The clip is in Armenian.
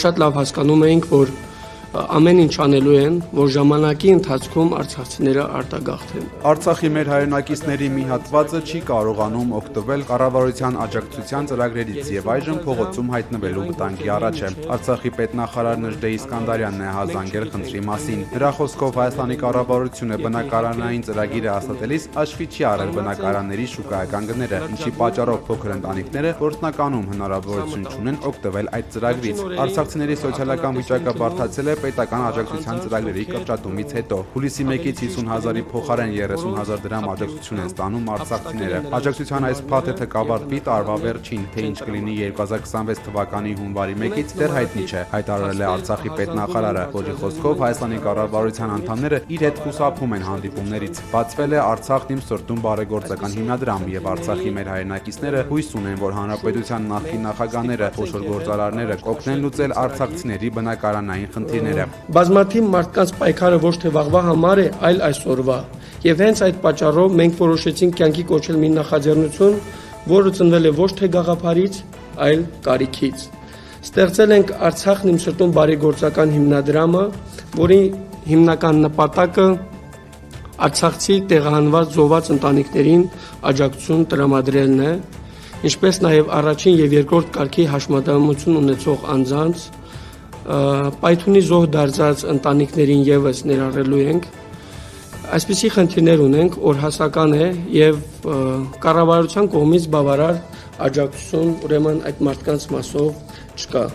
շատ լավ հասկանում էինք, որ ամեն ինչ անելու են, որ ժամանակի ընթացքում արցախցիները արտագաղթեն։ Արցախի մեր հայրենակիցների մի հատվածը չի կարողանում օգտվել կառավարության աջակցության ծրագրերից եւ այժմ փողոցում հայտնվելու վտանգի առաջ է։ Արցախի պետնախարար Նժդեհ Իսկանդարյանն է հազանգել խնդրի մասին։ Նրա խոսքով Հայաստանի կառավարությունը բնակարանային ծրագիրը հաստատելիս հաշվի չի առել բնակարանների շուկայական գները, ինչի պատճառով փոքր ընտանիքները գործնականում հնարավորություն չունեն օգտվել այդ ծրագրից։ Արցախցիների սոցիալական վիճակը բարդացել է պետական աջակցության ծրագրերի կրճատումից հետո։ Հուլիսի 1-ից 50,000-ի փոխարեն 30,000 դրամ աջակցություն են ստանում արցախցիները։ Աջակցության այս փաթեթը կավարտվի տարվա վերջին, թե ինչ կլինի 2026 թվականի հունվարի 1-ից դեռ հայտնի չէ, հայտարարել է Արցախի պետնախարարը, որի խոսքով Հայաստանի կառավարության անդամները իր հետ խուսափում են հանդիպումներից։ Բացվել է Արցախն իմ սրտում բարեգործական հիմնադրամ եւ Արցախի մեր հայրենակիցները հույս ունեն, որ հանրապետության նախկին նախագահները, խոշոր գործարարները կօգնեն լուծել արցախցիների բնակարանային խնդիրները։ Բազմաթիվ մարդկանց պայքարը ոչ թե վաղվա համար է, այլ այսօրվա։ Եվ հենց այդ պատճառով մենք որոշեցինք կյանքի կոչել մի նախաձեռնություն, որը ծնվել է ոչ թե գաղափարից, այլ կարիքից։ Ստեղծել ենք Արցախն իմ սրտում բարեգործական հիմնադրամը, որի հիմնական նպատակը արցախցի տեղահանված զոհված ընտանիքներին աջակցություն տրամադրելն է, ինչպես նաև առաջին եւ երկրորդ կարգի հաշմանդամություն ունեցող անձանց պայթունի զոհ դարձած ընտանիքներին եւս ներառելու ենք։ Այսպիսի խնդիրներ ունենք, օրհասական է եւ կառավարության կողմից բավարար աջակցություն ուրեմն այդ մարդկանց մասով չկա։